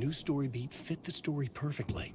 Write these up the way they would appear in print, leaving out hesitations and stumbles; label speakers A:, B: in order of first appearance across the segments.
A: new story beat fit the story perfectly.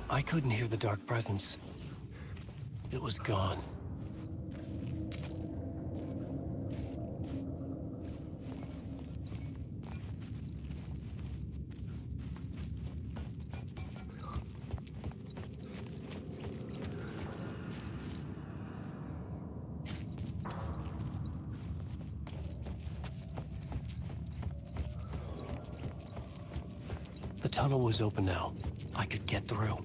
A: I couldn't hear the dark presence. It was gone. The tunnel was open now. I could get through.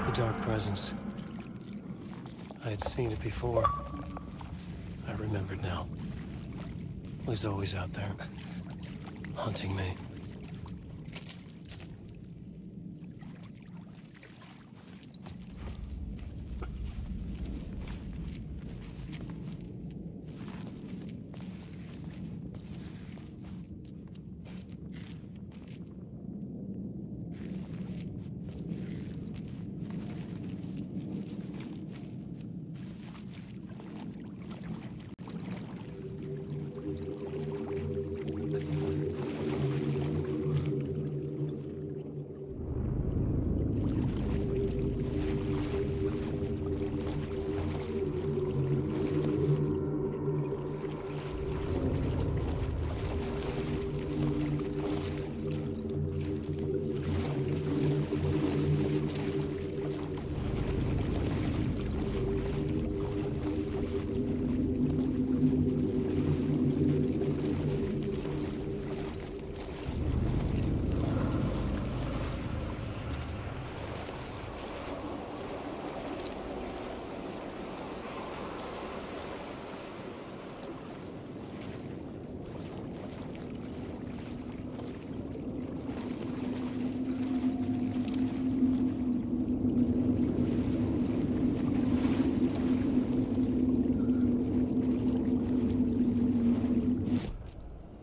A: The dark presence. I had seen it before. I remembered now. It was always out there, hunting me.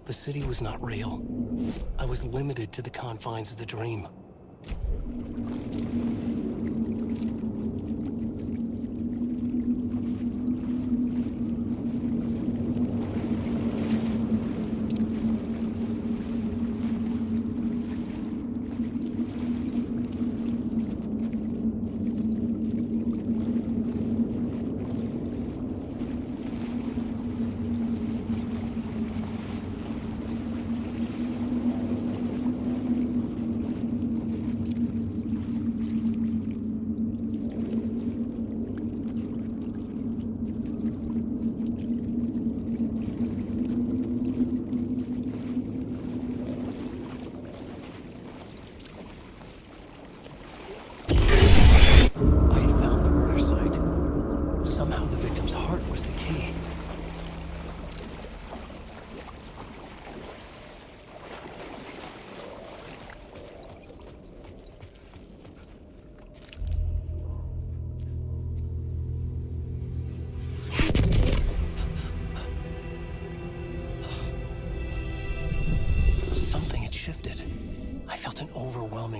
A: The city was not real. I was limited to the confines of the dream.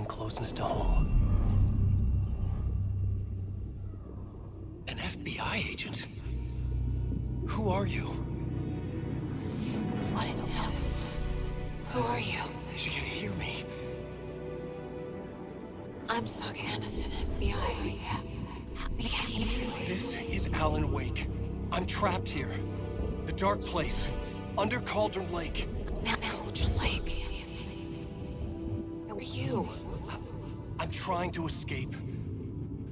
A: closest to home. An FBI agent? Who are you?
B: What is this? Who are you?
A: She can hear me.
B: I'm Saga Anderson, FBI.
A: This is Alan Wake. I'm trapped here. The dark place. Under Cauldron Lake.
B: Cauldron Lake. Who are you?
A: I'm trying to escape.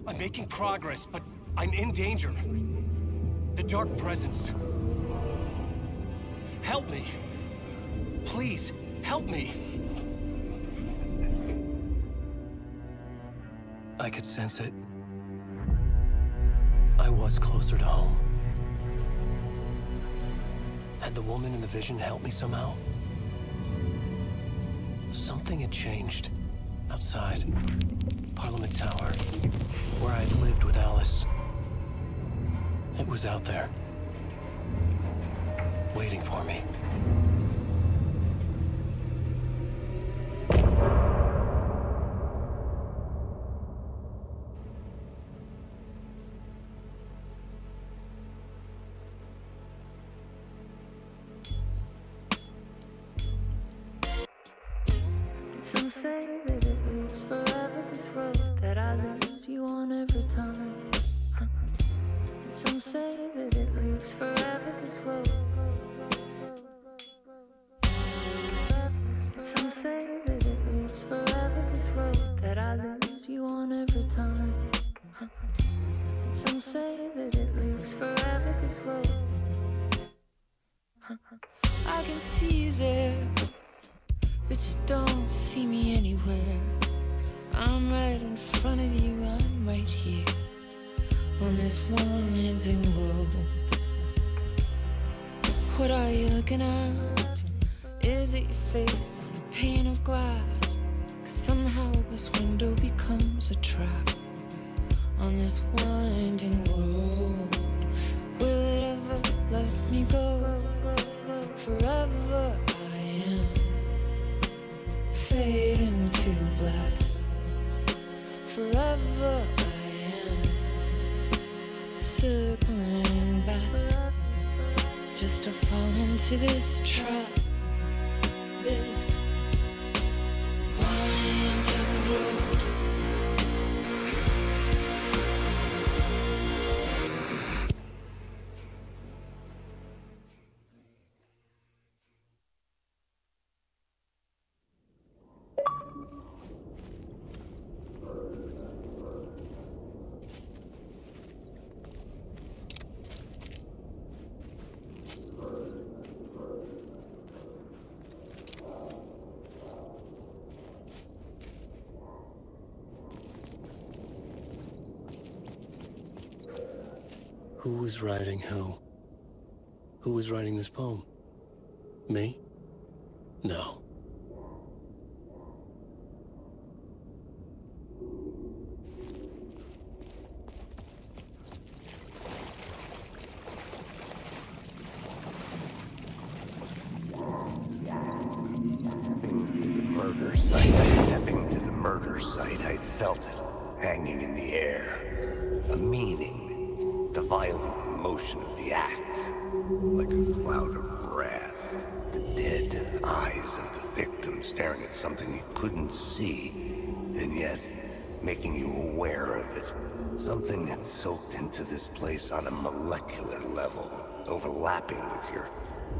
A: I'm making progress, but I'm in danger. The dark presence. Help me. Please, help me. I could sense it. I was closer to home. Had the woman in the vision helped me somehow? Something had changed. Outside. Parliament Tower. Where I had lived with Alice. It was out there. Waiting for me.
C: Some say that it lives forever, this road that I lose you on every time. Some say that it lives forever, this road. Some say that it lives forever, this road that I lose you on every time. Some say that it lives forever, this road. I can see you there, but you don't see me anywhere. I'm right in front of you, I'm right here on this winding road. What are you looking at? Is it your face on a pane of glass? 'Cause somehow this window becomes a trap on this winding road. Will it ever let me go? Forever I am fading to black. Forever I am circling back, just to fall into this trap, this winding road.
A: Who was writing who? Who was writing this poem? Me? No.
D: Murder site. Stepping to the murder site, I'd felt it, hanging in the air. A meaning. The violent emotion of the act. Like a cloud of wrath. The dead eyes of the victim staring at something you couldn't see, and yet making you aware of it. Something had soaked into this place on a molecular level, overlapping with your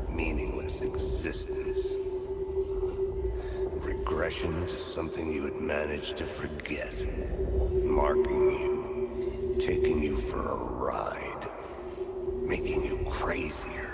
D: meaningless existence. Regression to something you had managed to forget. Marking you, taking you for a ride, making you crazier.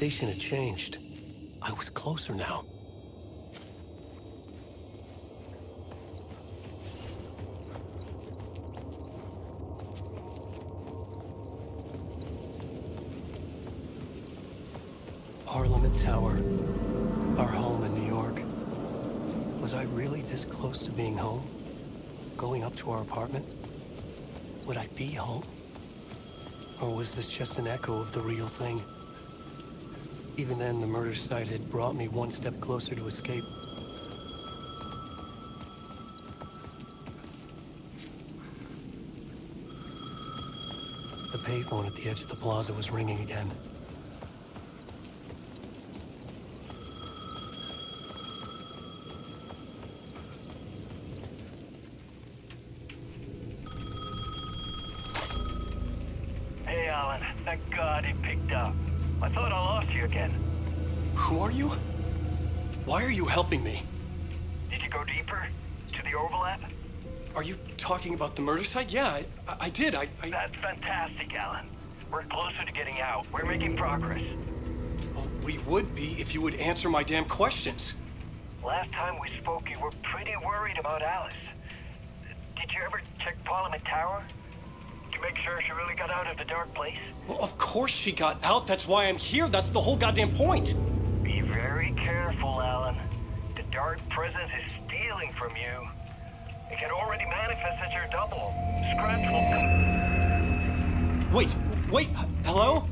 A: sensation had changed. I was closer now. Parliament Tower, our home in New York. Was I really this close to being home? Going up to our apartment? Would I be home? Or was this just an echo of the real thing? Even then, the murder site had brought me one step closer to escape. The payphone at the edge of the plaza was ringing again.
E: Hey, Alan. Thank God he picked up. I thought I lost you again.
A: Who are you? Why are you helping me?
E: Did you go deeper? To the overlap?
A: Are you talking about the murder site? Yeah, I did.
E: That's fantastic, Alan. We're closer to getting out. We're making progress.
A: Well, we would be if you would answer my damn questions.
E: Last time we spoke, you were pretty worried about Alice. Did you ever check Parliament Tower? To make sure she really got out of the dark place?
A: Well, of course she got out. That's why I'm here. That's the whole goddamn point.
E: Be very careful, Alan. The dark presence is stealing from you. It can already manifest as your double. Scratch will...
A: Wait, hello?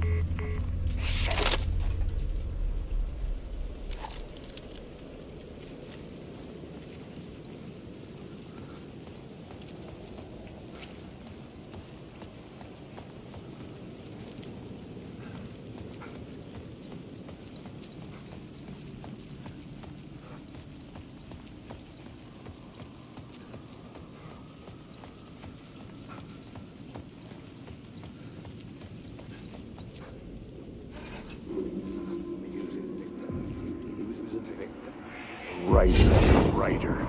D: Writer.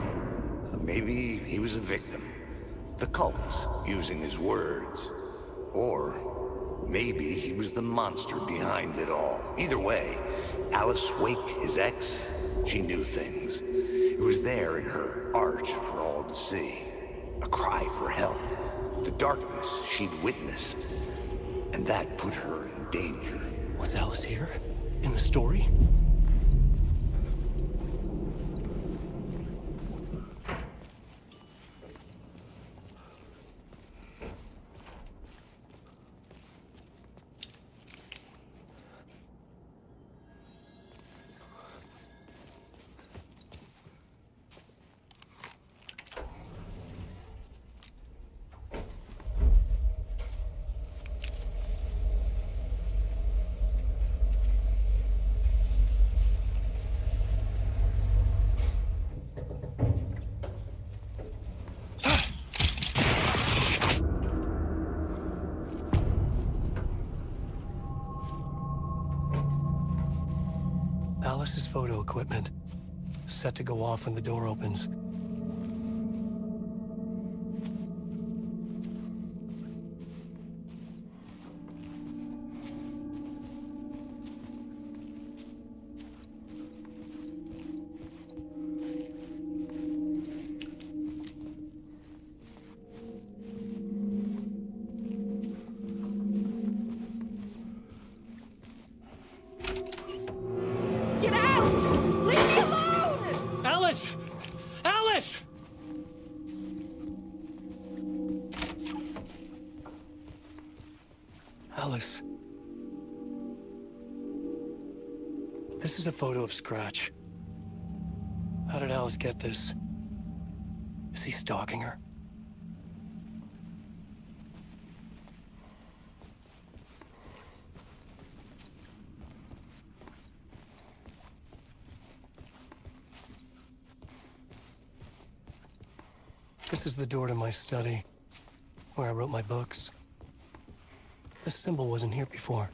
D: Maybe he was a victim. The cult, using his words. Or maybe he was the monster behind it all. Either way, Alice Wake, his ex, she knew things. It was there in her art for all to see. A cry for help. The darkness she'd witnessed. And that put her in danger.
A: Was Alice here? In the story? Alice's photo equipment, set to go off when the door opens.
B: Get out! Leave me alone!
A: Alice! Alice! Alice. This is a photo of Scratch. How did Alice get this? Is he stalking her? This is the door to my study, where I wrote my books. This symbol wasn't here before.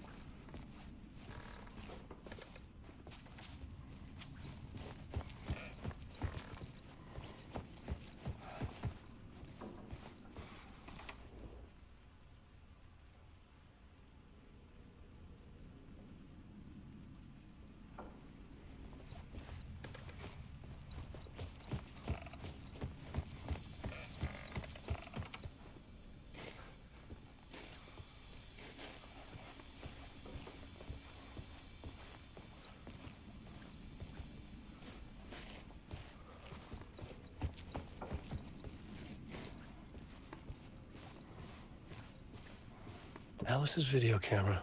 A: Alice's video camera.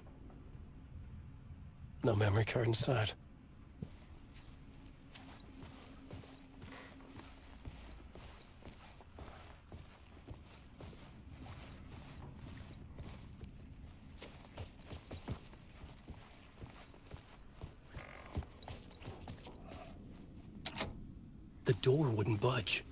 A: No memory card inside. The door wouldn't budge.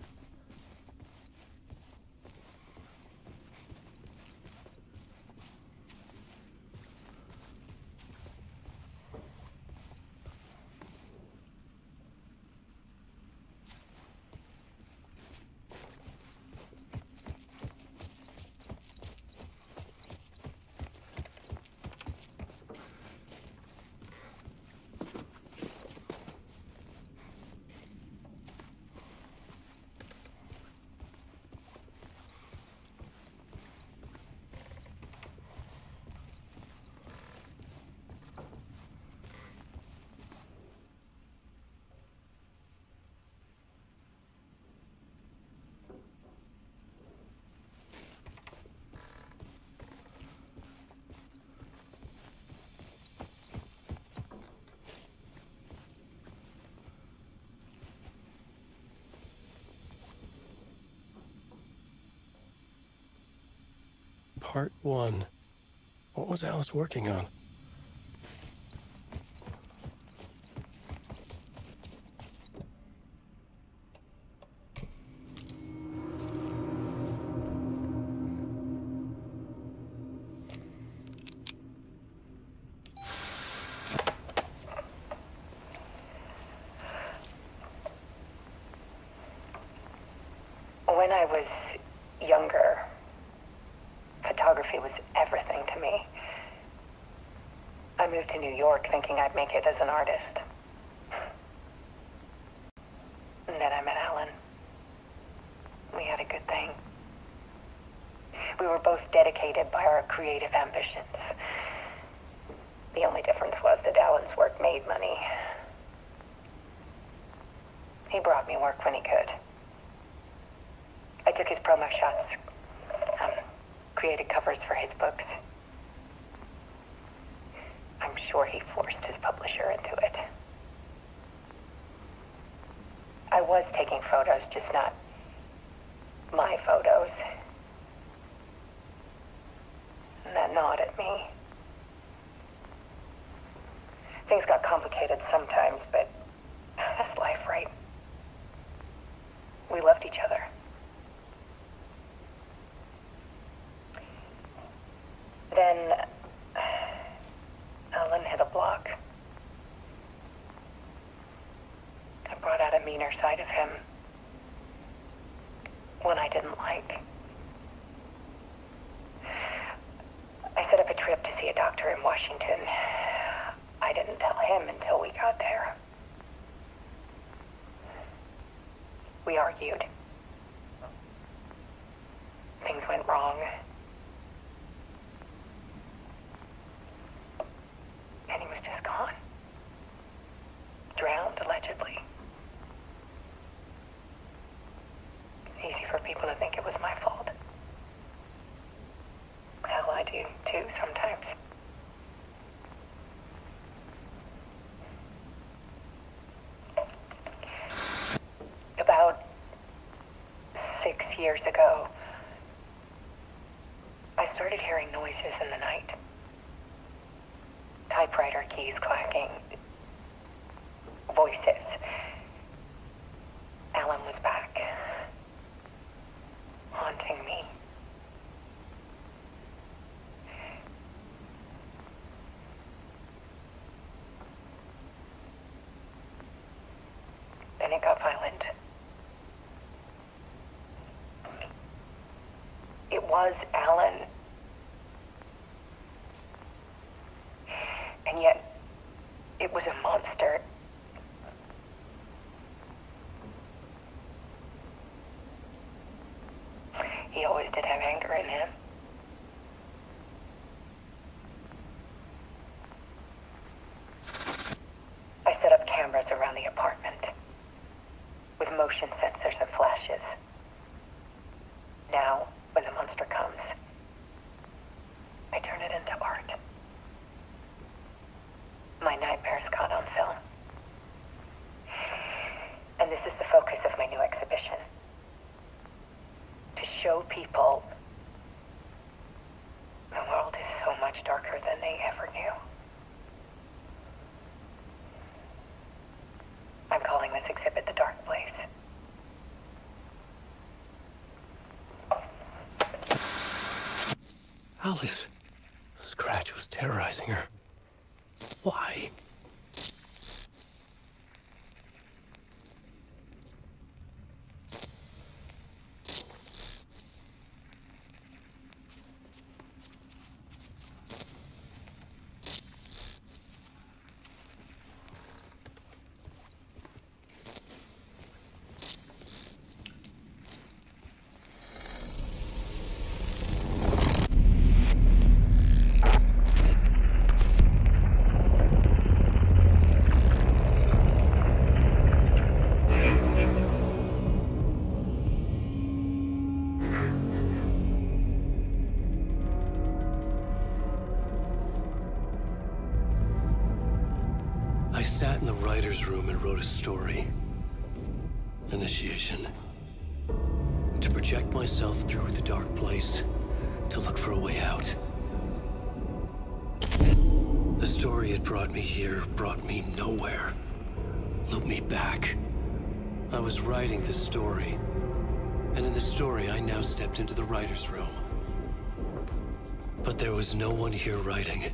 A: Part 1. What was Alice working on?
F: When I was younger, photography was everything to me. I moved to New York thinking I'd make it as an artist. And then I met Alan. We had a good thing. We were both dedicated by our creative ambitions. The only difference was that Alan's work made money. He brought me work when he could. I took his promo shots, created covers for his books. I'm sure he forced his publisher into it. I was taking photos, just not my photos. And that gnawed at me. Things got complicated sometimes, but that's life, right? We loved each other. Then Alan hit a block. I brought out a meaner side of him. One I didn't like. I set up a trip to see a doctor in Washington. I didn't tell him until we got there. We argued. Things went wrong. And he was just gone. Drowned, allegedly. Easy for people to think it was my fault. Hell, I do too, sometimes. About 6 years ago, I started hearing noises in the night. Typewriter keys clacking. Voices. Alan was back. Haunting me. Then it got violent. It was Alan. And yet, it was a monster. He always did have anger in him. I set up cameras around the apartment with motion sensors and flashes. Now, when the monster comes, I turn it into
A: Alice. Scratch was terrorizing her. Why? Sat in the writer's room and wrote a story. Initiation. To project myself through the dark place, to look for a way out. The story had brought me here, brought me nowhere. Looped me back. I was writing the story. And in the story, I now stepped into the writer's room. But there was no one here writing.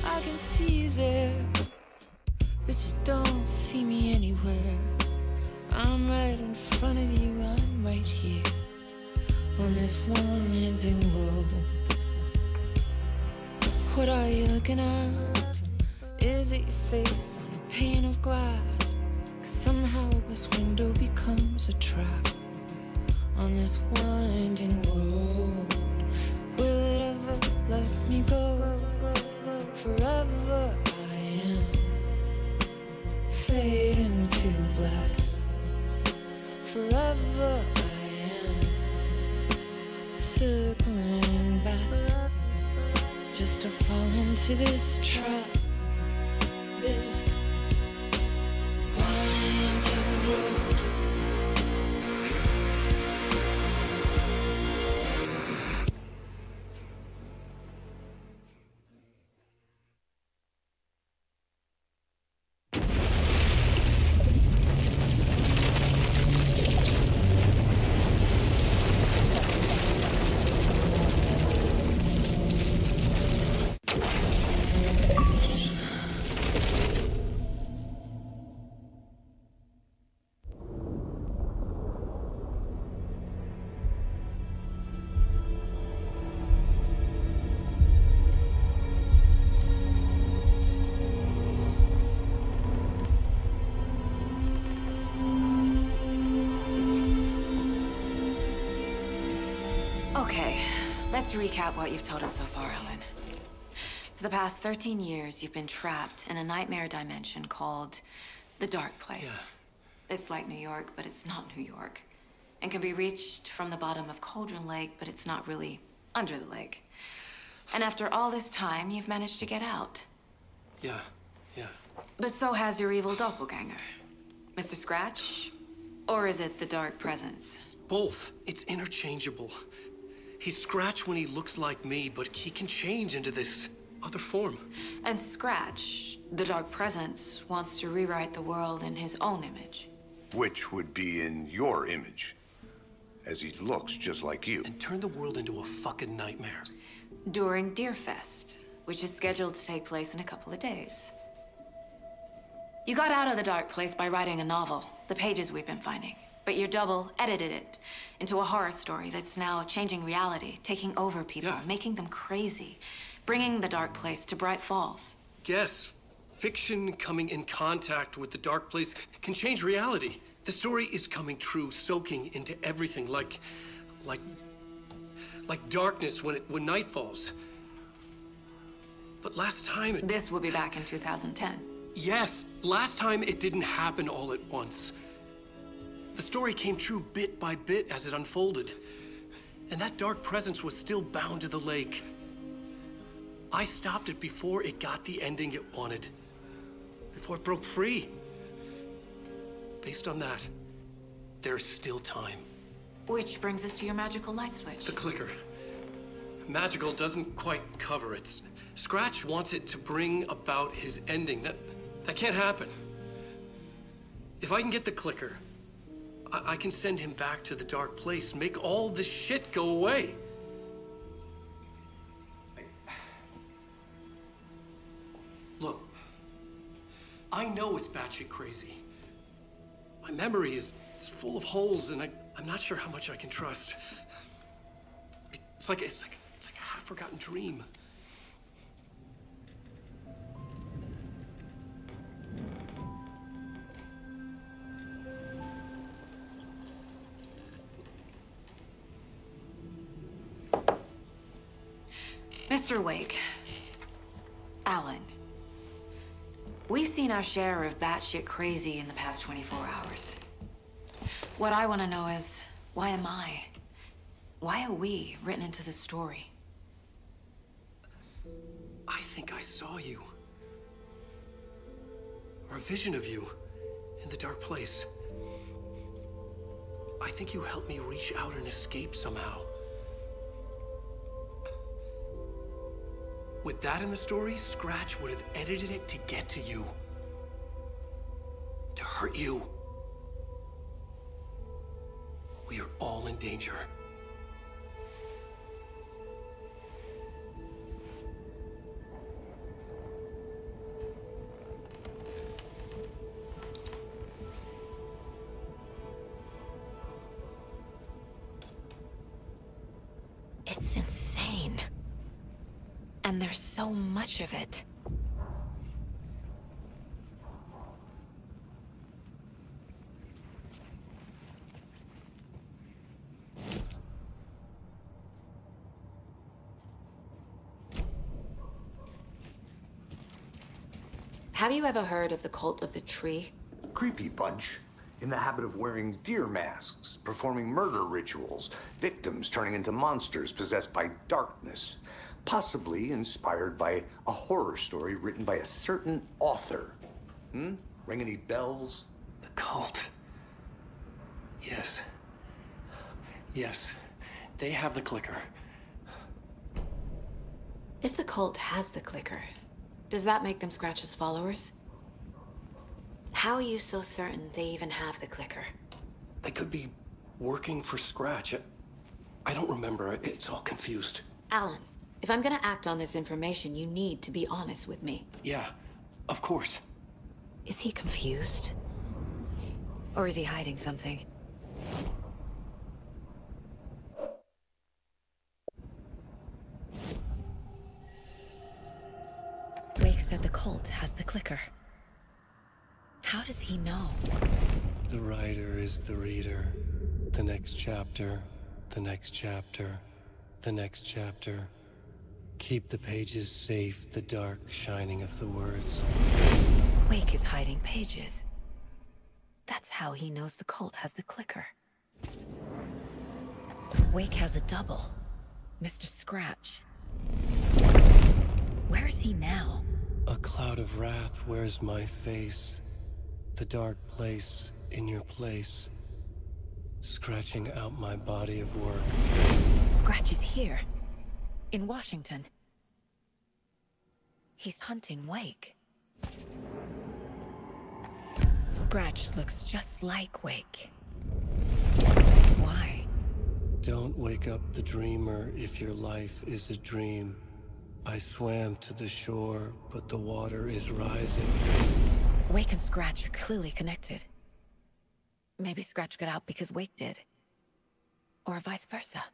C: I can see you there, but you don't see me anywhere. I'm right in front of you, I'm right here, on this winding road. What are you looking at? Is it your face on a pane of glass? 'Cause somehow this window becomes a trap, on this winding road. Will it ever let me go? Forever I am fading to black. Forever I am circling back, just to fall into this trap, this winding road.
F: Okay, let's recap what you've told us so far, Alan. For the past 13 years, you've been trapped in a nightmare dimension called the Dark Place.
A: Yeah.
F: It's like New York, but it's not New York. And can be reached from the bottom of Cauldron Lake, but it's not really under the lake. And after all this time, you've managed to get out.
A: Yeah.
F: But so has your evil doppelganger. Mr. Scratch? Or is it the Dark Presence?
A: Both. It's interchangeable. He's Scratch when he looks like me, but he can change into this other form.
F: And Scratch, the Dark Presence, wants to rewrite the world in his own image.
D: Which would be in your image, as he looks just like you.
A: And turn the world into a fucking nightmare.
G: During Deerfest, which is scheduled to take place in a couple of days. You got out of the dark place by writing a novel, the pages we've been finding. But your double edited it into a horror story that's now changing reality, taking over people, making them crazy, bringing the dark place to Bright Falls.
A: Yes, fiction coming in contact with the dark place can change reality. The story is coming true, soaking into everything like darkness when night falls. But last time
G: This will be back in 2010.
A: Yes, last time it didn't happen all at once. The story came true bit by bit as it unfolded. And that dark presence was still bound to the lake. I stopped it before it got the ending it wanted. Before it broke free. Based on that, there's still time.
G: Which brings us to your magical light switch.
A: The clicker. Magical doesn't quite cover it. Scratch wants it to bring about his ending. That can't happen. If I can get the clicker, I can send him back to the dark place, make all this shit go away. Look, I know it's batshit crazy. My memory is full of holes, and I'm not sure how much I can trust. It's like a half-forgotten dream.
G: Mr. Wake, Alan, we've seen our share of batshit crazy in the past 24 hours. What I want to know is, why am I? Why are we written into the story?
A: I think I saw you. Or a vision of you in the dark place. I think you helped me reach out and escape somehow. With that in the story, Scratch would have edited it to get to you. To hurt you. We are all in danger.
G: It's insane. And there's so much of it. Have you ever heard of the Cult of the Tree?
D: Creepy bunch. In the habit of wearing deer masks, performing murder rituals, victims turning into monsters possessed by darkness. Possibly inspired by a horror story written by a certain author. Ring any bells?
A: The cult. Yes. Yes. They have the clicker.
G: If the cult has the clicker, does that make them Scratch's followers? How are you so certain they even have the clicker?
A: They could be working for Scratch. I don't remember. It's all confused.
G: Alan, if I'm gonna act on this information, you need to be honest with me.
A: Yeah, of course.
G: Is he confused? Or is he hiding something? Wake said the cult has the clicker. How does he know?
A: The writer is the reader. The next chapter, the next chapter, the next chapter. Keep the pages safe, the dark shining of the words.
G: Wake is hiding pages. That's how he knows the cult has the clicker. Wake has a double. Mr. Scratch. Where is he now?
A: A cloud of wrath wears my face. The dark place in your place. Scratching out my body of work.
G: Scratch is here. In Washington. He's hunting Wake. Scratch looks just like Wake. Why?
A: Don't wake up the dreamer if your life is a dream. I swam to the shore, but the water is rising.
H: Wake and Scratch are clearly connected. Maybe Scratch got out because Wake did. Or vice versa.